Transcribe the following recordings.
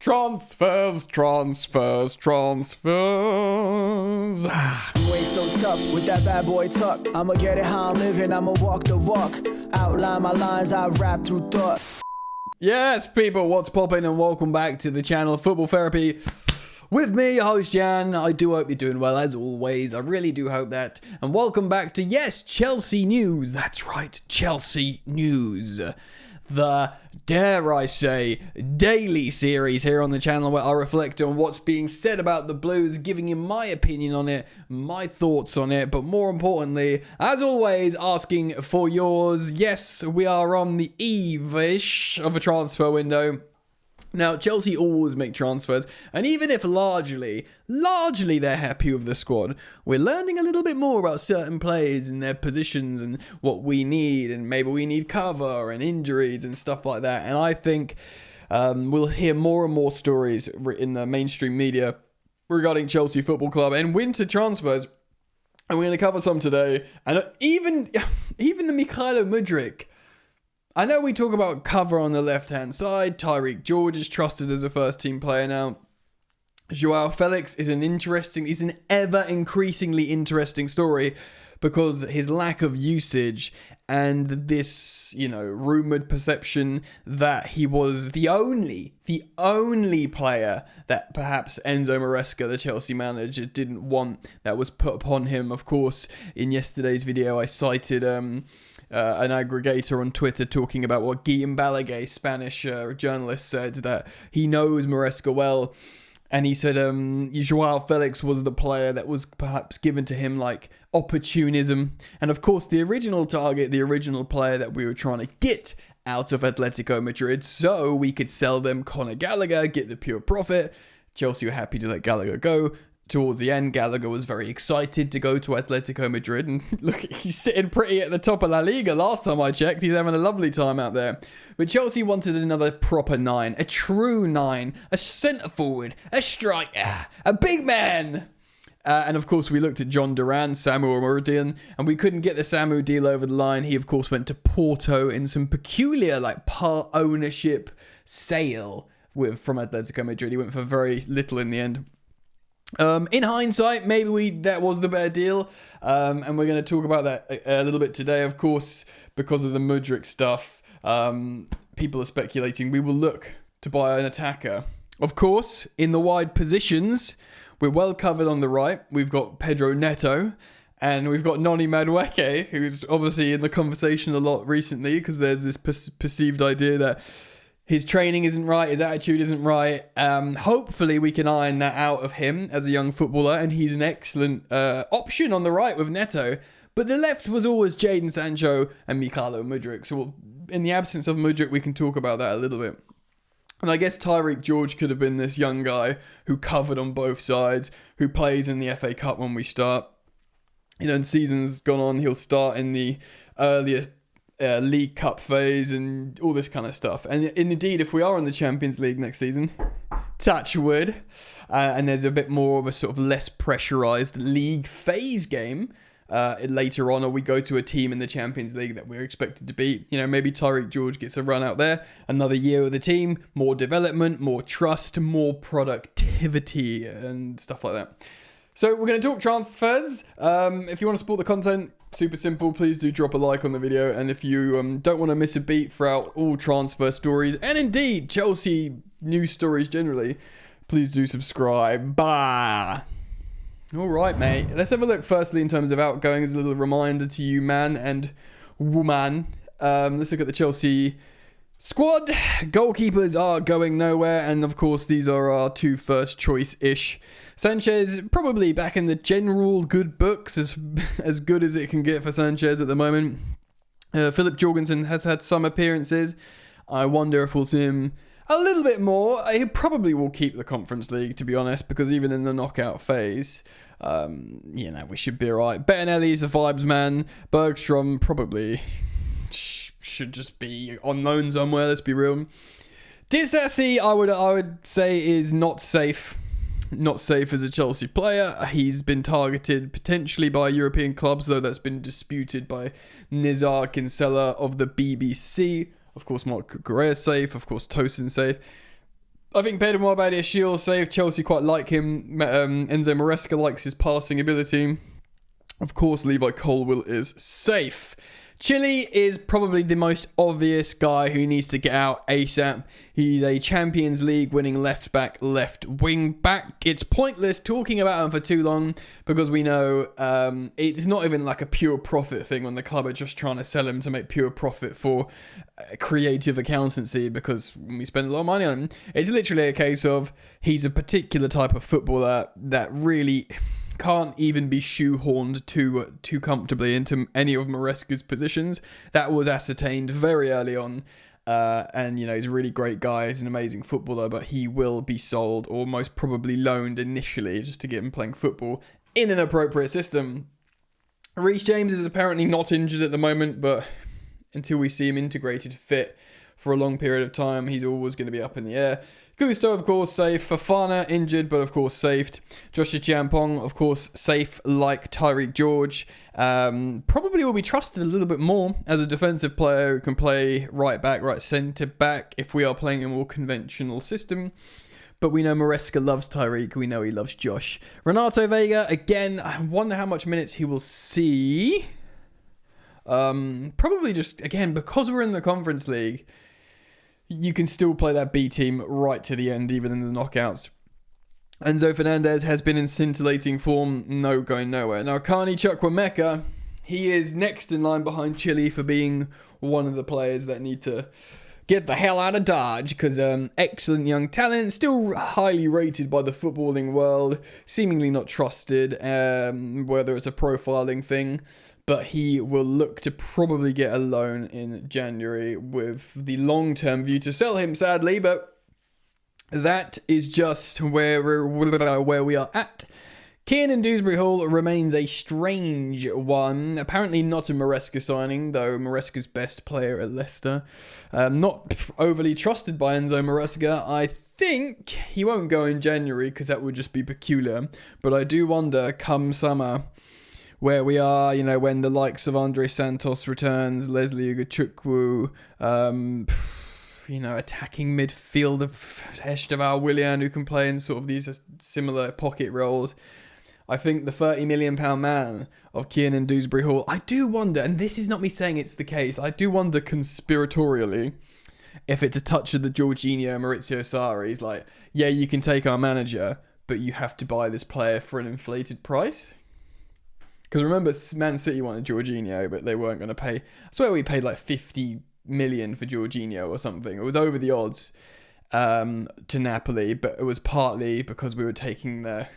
Transfers. You ain't so tough with that bad boy tuck. I'ma get it how I'm living, I'ma walk the walk. Outline my lines, I rap through thought. Yes, people, what's poppin', and welcome back to the channel Football Therapy with me, your host Jan. I do hope you're doing well, as always. I really do hope that. And welcome back to, yes, Chelsea news. That's right, Chelsea news. The, dare I say, daily series here on the channel where I reflect on what's being said about the Blues, giving you my opinion on it, my thoughts on it, but more importantly, as always, asking for yours. Yes, we are on the eve-ish of a transfer window. Now, Chelsea always make transfers, and even if largely they're happy with the squad, we're learning a little bit more about certain players and their positions and what we need, and maybe we need cover and injuries and stuff like that. And I think we'll hear more and more stories in the mainstream media regarding Chelsea Football Club and winter transfers, and we're going to cover some today. And even the Mykhailo Mudryk. I know we talk about cover on the left-hand side. Tyreek George is trusted as a first-team player now. Joao Felix is an ever-increasingly interesting story because his lack of usage and this, rumoured perception that he was the only player that perhaps Enzo Maresca, the Chelsea manager, didn't want, that was put upon him. Of course, in yesterday's video, I cited an aggregator on Twitter talking about what Guillem Balaguer, Spanish journalist, said, that he knows Maresca well, and he said Joao Felix was the player that was perhaps given to him like opportunism. And of course, the original target, the original player that we were trying to get out of Atletico Madrid so we could sell them Conor Gallagher, get the pure profit. Chelsea were happy to let Gallagher go. Towards the end, Gallagher was very excited to go to Atletico Madrid, and look, he's sitting pretty at the top of La Liga. Last time I checked, he's having a lovely time out there. But Chelsea wanted another proper nine, a true nine, a centre forward, a striker, a big man. And of course, we looked at John Duran, Samuel Meridian, and we couldn't get the Samu deal over the line. He, of course, went to Porto in some peculiar, part ownership sale from Atletico Madrid. He went for very little in the end. In hindsight, maybe that was the better deal, and we're going to talk about that a little bit today. Of course, because of the Mudryk stuff, people are speculating we will look to buy an attacker. Of course, in the wide positions, we're well covered on the right. We've got Pedro Neto, and we've got Noni Madueke, who's obviously in the conversation a lot recently because there's this perceived idea that his training isn't right, his attitude isn't right. Hopefully we can iron that out of him as a young footballer, and he's an excellent option on the right with Neto. But the left was always Jadon Sancho and Mykhailo Mudryk. So in the absence of Mudryk, we can talk about that a little bit. And I guess Tyreek George could have been this young guy who covered on both sides, who plays in the FA Cup when we start. And season's gone on, he'll start in the earlier League Cup phase and all this kind of stuff. And indeed, if we are in the Champions League next season, touch wood, and there's a bit more of a sort of less pressurized league phase game later on, or we go to a team in the Champions League that we're expected to beat, maybe Tyreek George gets a run out there, another year with the team, more development, more trust, more productivity and stuff like that. So we're going to talk transfers. If you want to support the content, super simple, please do drop a like on the video. And if you don't want to miss a beat throughout all transfer stories, and indeed Chelsea news stories generally, please do subscribe. Bah! Alright, mate. Let's have a look firstly in terms of outgoings. A little reminder to you, man and woman. Let's look at the Chelsea squad. Goalkeepers are going nowhere, and of course these are our two first choice-ish. Sanchez probably back in the general good books, as good as it can get for Sanchez at the moment. Philip Jorgensen has had some appearances. I wonder if we'll see him a little bit more. He probably will keep the Conference League, to be honest, because even in the knockout phase, we should be alright. Bettinelli's a vibes man. Bergstrom probably should just be on loan somewhere, let's be real. Disasi, I would say, is not safe. Not safe as a Chelsea player. He's been targeted potentially by European clubs, though that's been disputed by Nizar Kinsella of the BBC. Of course, Mark Correa safe. Of course, Tosin's safe. I think Pedro Badiashile saved. Chelsea quite like him. Enzo Maresca likes his passing ability. Of course, Levi Colwill is safe. Chile is probably the most obvious guy who needs to get out ASAP. He's a Champions League winning left back, left wing back. It's pointless talking about him for too long because we know it's not even like a pure profit thing when the club are just trying to sell him to make pure profit for creative accountancy because we spend a lot of money on him. It's literally a case of he's a particular type of footballer that really can't even be shoehorned too comfortably into any of Maresca's positions. That was ascertained very early on. And, he's a really great guy. He's an amazing footballer, but he will be sold or most probably loaned initially just to get him playing football in an appropriate system. Reece James is apparently not injured at the moment, but until we see him integrated fit for a long period of time, he's always going to be up in the air. Gusto, of course, safe. Fofana, injured, but of course saved. Joshua Chiampong, of course, safe like Tyreek George. Probably will be trusted a little bit more as a defensive player who can play right back, right centre back if we are playing a more conventional system. But we know Maresca loves Tyreek. We know he loves Josh. Renato Vega, again, I wonder how much minutes he will see. Probably just, again, because we're in the Conference League, you can still play that B team right to the end, even in the knockouts. Enzo Fernandez has been in scintillating form, no going nowhere. Now, Carney Chukwuemeka, he is next in line behind Chile for being one of the players that need to get the hell out of Dodge, because excellent young talent, still highly rated by the footballing world, seemingly not trusted, whether it's a profiling thing. But he will look to probably get a loan in January with the long-term view to sell him, sadly. But that is just where we are at. Kiernan Dewsbury Hall remains a strange one. Apparently not a Maresca signing, though Maresca's best player at Leicester. Not overly trusted by Enzo Maresca. I think he won't go in January because that would just be peculiar. But I do wonder, come summer, where we are, when the likes of Andre Santos returns, Leslie Ugachukwu, attacking midfield of Esteval Willian, who can play in sort of these similar pocket roles. I think the £30 million man of Kiernan Dewsbury Hall, I do wonder, and this is not me saying it's the case, I do wonder conspiratorially if it's a touch of the Jorginho Maurizio Sarri's like, yeah, you can take our manager, but you have to buy this player for an inflated price. Because remember, Man City wanted Jorginho, but they weren't going to pay. I swear we paid like 50 million for Jorginho or something. It was over the odds to Napoli, but it was partly because we were taking their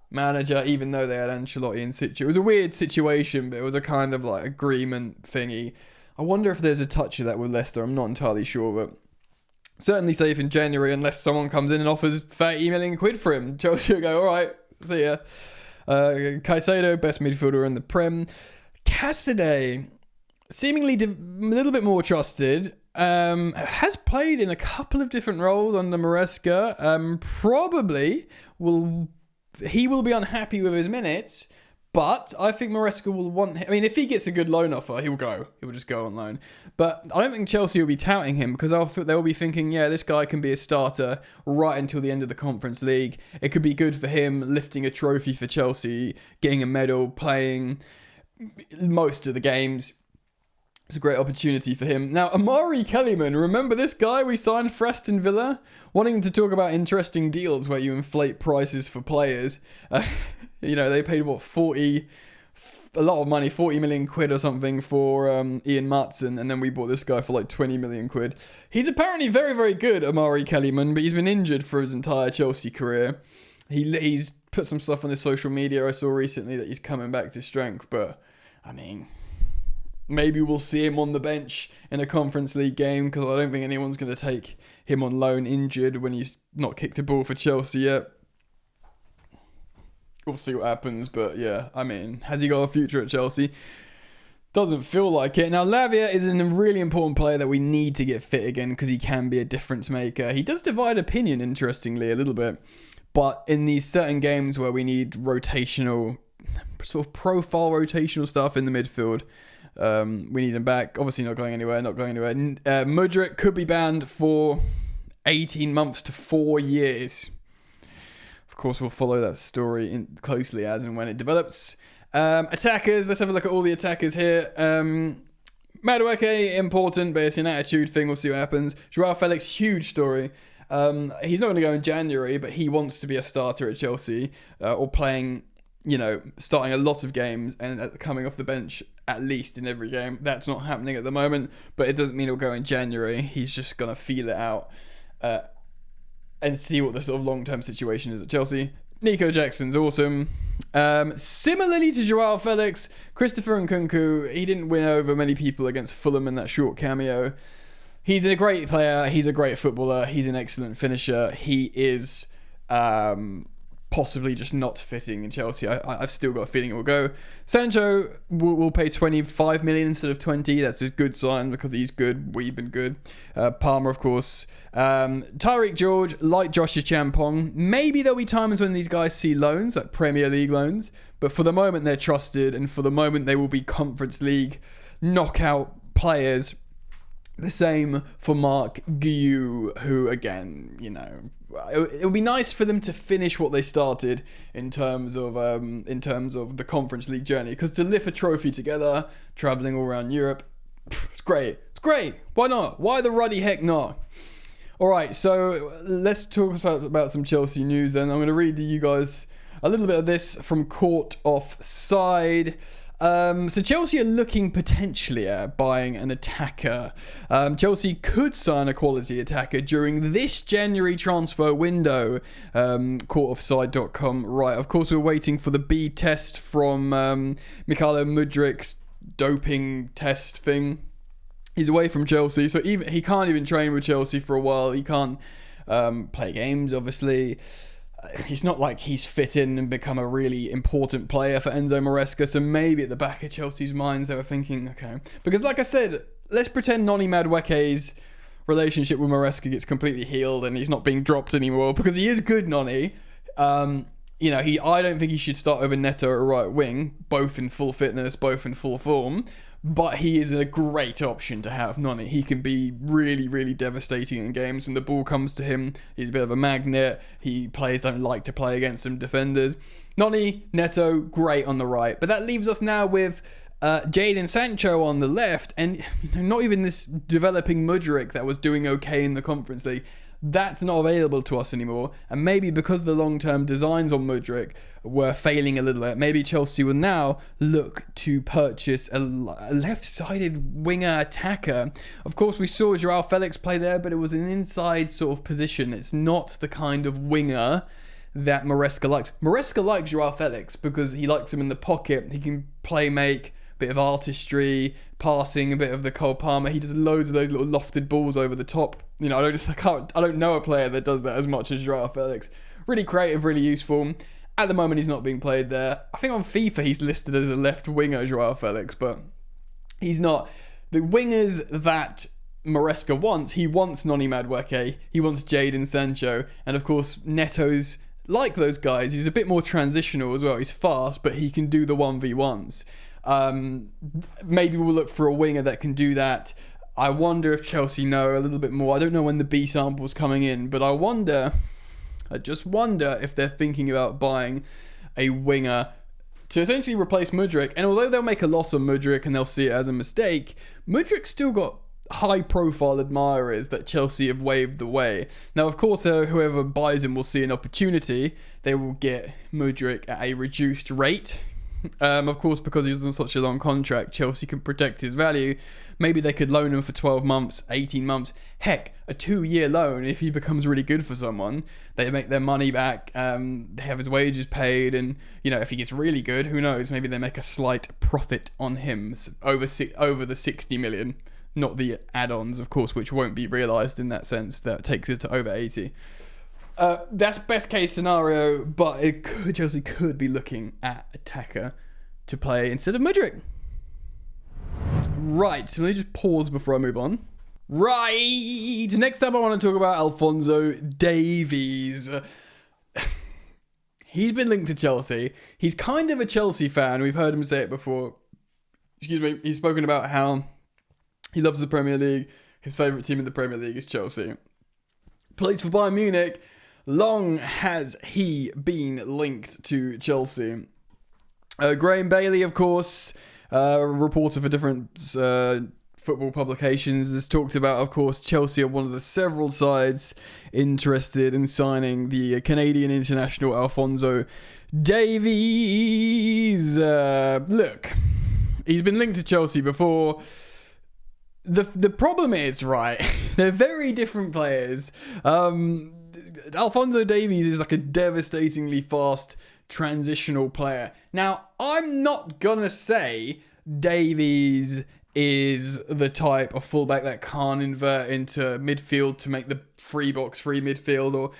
manager, even though they had Ancelotti in situ. It was a weird situation, but it was a kind of like agreement thingy. I wonder if there's a touch of that with Leicester. I'm not entirely sure, but certainly safe in January unless someone comes in and offers 30 million quid for him. Chelsea will go, all right, see ya. Caicedo, best midfielder in the Prem. Cassidy, seemingly a little bit more trusted, has played in a couple of different roles under Maresca. Probably he will be unhappy with his minutes, but I think Maresca will want him. I mean, if he gets a good loan offer, he'll go. He will just go on loan. But I don't think Chelsea will be touting him because they'll be thinking, yeah, this guy can be a starter right until the end of the Conference League. It could be good for him lifting a trophy for Chelsea, getting a medal, playing most of the games. It's a great opportunity for him. Now, Amari Kellyman, remember this guy we signed for Aston Villa? Wanting to talk about interesting deals where you inflate prices for players. They paid, a lot of money, 40 million quid or something for Ian Matson, and then we bought this guy for like 20 million quid. He's apparently very, very good, Amari Kellyman, but he's been injured for his entire Chelsea career. He's put some stuff on his social media I saw recently that he's coming back to strength, but, I mean, maybe we'll see him on the bench in a Conference League game, because I don't think anyone's going to take him on loan injured when he's not kicked a ball for Chelsea yet. We'll see what happens, but yeah, I mean, has he got a future at Chelsea? Doesn't feel like it. Now, Lavia is a really important player that we need to get fit again because he can be a difference maker. He does divide opinion, interestingly, a little bit, but in these certain games where we need rotational, sort of profile rotational stuff in the midfield, we need him back. Obviously not going anywhere. Mudryk could be banned for 18 months to 4 years. Of course, we'll follow that story closely as and when it develops. Attackers, let's have a look at all the attackers here. Madueke, important, but it's an attitude thing. We'll see what happens. Joao Felix, huge story. He's not going to go in January, but he wants to be a starter at Chelsea, or playing, starting a lot of games and coming off the bench at least in every game. That's not happening at the moment, but it doesn't mean he'll go in January. He's just going to feel it out and see what the sort of long-term situation is at Chelsea. Nico Jackson's awesome. Similarly to Joao Felix, Christopher Nkunku, he didn't win over many people against Fulham in that short cameo. He's a great player. He's a great footballer. He's an excellent finisher. He is possibly just not fitting in Chelsea. I've still got a feeling it will go. Sancho will pay 25 million instead of 20. That's a good sign because he's good. We've been good. Palmer, of course. Tyreek George, like Joshua Champong. Maybe there'll be times when these guys see loans, like Premier League loans. But for the moment, they're trusted. And for the moment, they will be Conference League knockout players. The same for Mark Guiu, who, again, it would be nice for them to finish what they started in terms of the Conference League journey, because to lift a trophy together, traveling all around Europe, it's great. It's great. Why not? Why the ruddy heck not? All right, so let's talk about some Chelsea news. Then I'm going to read to you guys a little bit of this from Court Offside. So Chelsea are looking potentially at buying an attacker. Chelsea could sign a quality attacker during this January transfer window. Courtoffside.com. Right, of course we're waiting for the B test from Mykhailo Mudrik's doping test thing. He's away from Chelsea, so he can't even train with Chelsea for a while. He can't play games, obviously. It's not like he's fit in and become a really important player for Enzo Maresca, so maybe at the back of Chelsea's minds they were thinking, okay. Because like I said, let's pretend Noni Madueke's relationship with Maresca gets completely healed and he's not being dropped anymore, because he is good, Noni. I don't think he should start over Neto at right wing, both in full fitness, both in full form. But he is a great option to have, Noni. He can be really, really devastating in games. When the ball comes to him, he's a bit of a magnet. Players don't like to play against some defenders. Noni, Neto, great on the right. But that leaves us now with Jadon Sancho on the left. And not even this developing Mudryk that was doing okay in the Conference League. That's not available to us anymore. And maybe because the long-term designs on Mudryk were failing a little bit, maybe Chelsea will now look to purchase a left-sided winger attacker. Of course, we saw Joao Felix play there, but it was an inside sort of position. It's not the kind of winger that Maresca likes. Maresca likes Joao Felix because he likes him in the pocket. He can make bit of artistry, passing, a bit of the Cole Palmer. He does loads of those little lofted balls over the top. I don't know a player that does that as much as Joao Felix. Really creative, really useful. At the moment, he's not being played there. I think on FIFA, he's listed as a left winger, Joao Felix, but he's not. The wingers that Maresca wants, he wants Noni Madueke, he wants Jadon Sancho, and of course, Neto's like those guys. He's a bit more transitional as well. He's fast, but he can do the 1v1s. Maybe we'll look for a winger that can do that. I wonder if Chelsea know a little bit more. I don't know when the B sample's coming in, but I just wonder if they're thinking about buying a winger to essentially replace Mudryk. And although they'll make a loss on Mudryk and they'll see it as a mistake, Mudryk's still got high-profile admirers that Chelsea have waved away. Now, of course, whoever buys him will see an opportunity. They will get Mudryk at a reduced rate. Of course, because he's on such a long contract, Chelsea can protect his value. Maybe they could loan him for 12 months, 18 months. Heck, a 2-year loan if he becomes really good for someone. They make their money back, they have his wages paid, and, if he gets really good, who knows, maybe they make a slight profit on him over the 60 million. Not the add-ons, of course, which won't be realised in that sense. That takes it to over 80. That's best case scenario, but Chelsea could be looking at attacker to play instead of Mudryk. Right, so let me just pause before I move on. Right, next up I want to talk about Alphonso Davies. He's been linked to Chelsea. He's kind of a Chelsea fan. We've heard him say it before. He's spoken about how he loves the Premier League. His favourite team in the Premier League is Chelsea. plays for Bayern Munich. Long has he been linked to Chelsea. Graham Bailey, of course, a reporter for different football publications, has talked about, of course, Chelsea are one of the several sides interested in signing the Canadian international Alphonso Davies. Look, he's been linked to Chelsea before. The problem is, right, they're very different players. Alphonso Davies is like a devastatingly fast transitional player. Now, I'm not gonna say Davies is the type of fullback that can't invert into midfield to make the free midfield, or,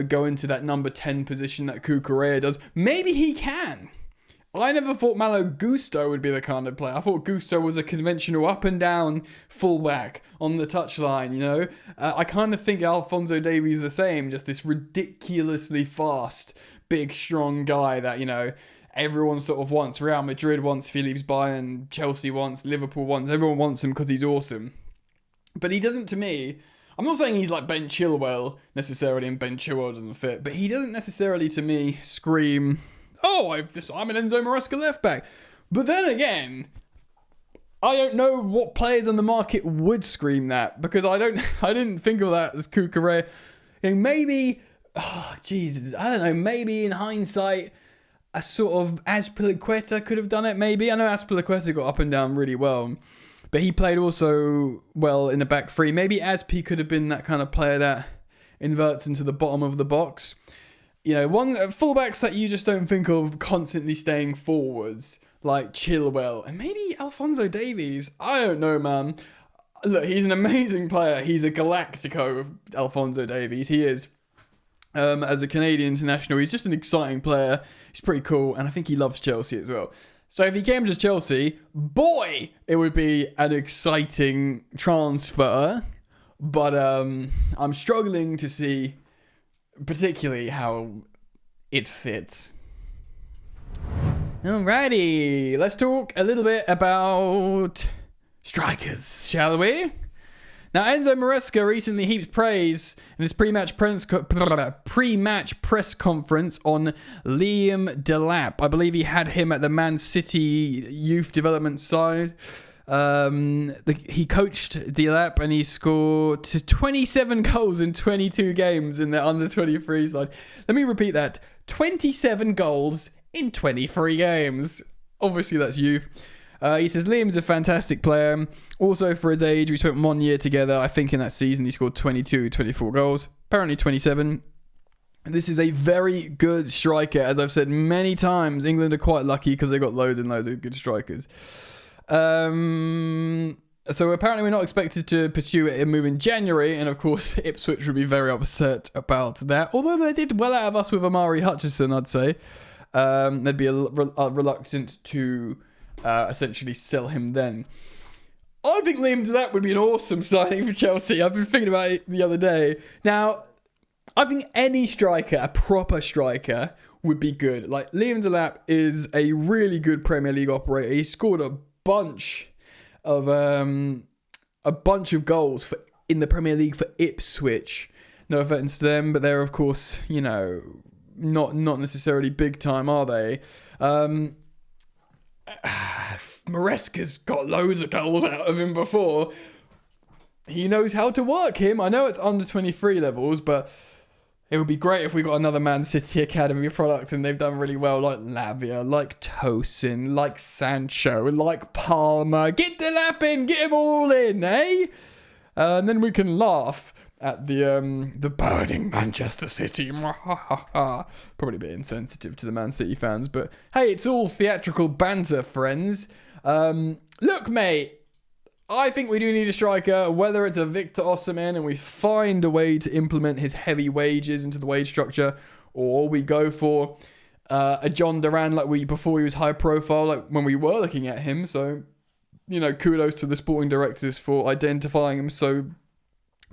go into that number 10 position that Cucurella does. Maybe he can. I never thought Malo Gusto would be the kind of player. I thought Gusto was a conventional up and down fullback on the touchline, I kind of think Alphonso Davies is the same, just this ridiculously fast, big, strong guy that, everyone sort of wants. Real Madrid wants if he leaves Bayern, Chelsea wants, Liverpool wants, everyone wants him because he's awesome. But he doesn't, to me, I'm not saying he's like Ben Chilwell necessarily, and Ben Chilwell doesn't fit, but he doesn't necessarily, to me, scream, I'm an Enzo Maresca left back. But then again, I don't know what players on the market would scream that, because I didn't think of that as Cucurella. Maybe, maybe in hindsight, a sort of Azpilicueta could have done it, maybe. I know Azpilicueta got up and down really well, but he played also well in the back three. Maybe Azpi could have been that kind of player that inverts into the bottom of the box. One fullbacks that you just don't think of constantly staying forwards, like Chilwell, and maybe Alphonso Davies. I don't know, man. Look, he's an amazing player. He's a Galactico, Alphonso Davies. He is. As a Canadian international, he's just an exciting player. He's pretty cool, and I think he loves Chelsea as well. So if he came to Chelsea, boy, it would be an exciting transfer. But I'm struggling to see particularly how it fits. Alrighty, let's talk a little bit about strikers, shall we? Now, Enzo Maresca recently heaped praise in his pre-match press conference on Liam Delap. I believe he had him at the Man City youth development side. He coached Delap and he scored 27 goals in 22 games in the under-23 side. Let me repeat that. 27 goals in 23 games. Obviously, that's youth. He says Liam's a fantastic player. Also, for his age, we spent 1 year together. I think in that season he scored 24 goals. Apparently 27. This is a very good striker. As I've said many times, England are quite lucky because they got loads and loads of good strikers. So apparently we're not expected to pursue a move in January, and of course Ipswich would be very upset about that. Although they did well out of us with Amari Hutchison, I'd say. They'd be reluctant to essentially sell him then. I think Liam Delap would be an awesome signing for Chelsea. I've been thinking about it the other day. Now, I think any striker, a proper striker, would be good. Like, Liam Delap is a really good Premier League operator. He scored a bunch of goals in the Premier League for Ipswich. No offense to them, but they're, of course, not necessarily big time, are they? Maresca's got loads of goals out of him before. He knows how to work him. I know it's under 23 levels, but it would be great if we got another Man City Academy product and they've done really well, like Lavia, like Tosin, like Sancho, like Palmer. Get Delap in, get them all in, eh? And then we can laugh at the burning Manchester City. Probably a bit insensitive to the Man City fans, but hey, it's all theatrical banter, friends. Look, mate, I think we do need a striker, whether it's a Victor Osimhen and we find a way to implement his heavy wages into the wage structure, or we go for a John Duran before he was high profile, like when we were looking at him. So, kudos to the sporting directors for identifying him so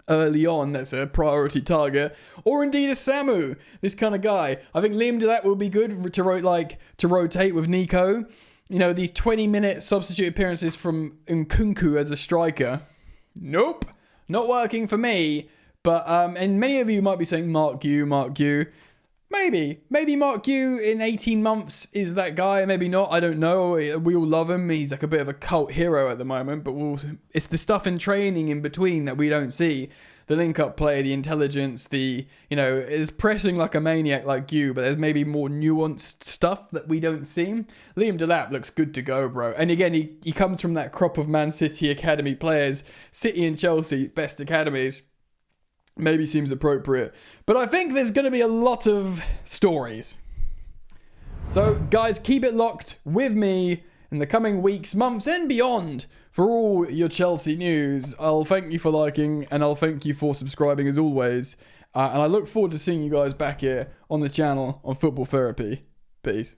early on. That's a priority target. Or indeed a Samu, this kind of guy. I think Liam Delap will be good to rotate with Nico. These 20-minute substitute appearances from Nkunku as a striker. Nope, not working for me. But and many of you might be saying Mark Yu. Maybe Mark Yu in 18 months is that guy. Maybe not. I don't know. We all love him. He's like a bit of a cult hero at the moment. But it's the stuff in training in between that we don't see. The link-up play, the intelligence, is pressing like a maniac like you, but there's maybe more nuanced stuff that we don't see. Liam Delap looks good to go, bro. And again, he comes from that crop of Man City academy players. City and Chelsea, best academies. Maybe seems appropriate. But I think there's going to be a lot of stories. So, guys, keep it locked with me in the coming weeks, months, and beyond for all your Chelsea news. I'll thank you for liking, and I'll thank you for subscribing as always. And I look forward to seeing you guys back here on the channel on Football Therapy. Peace.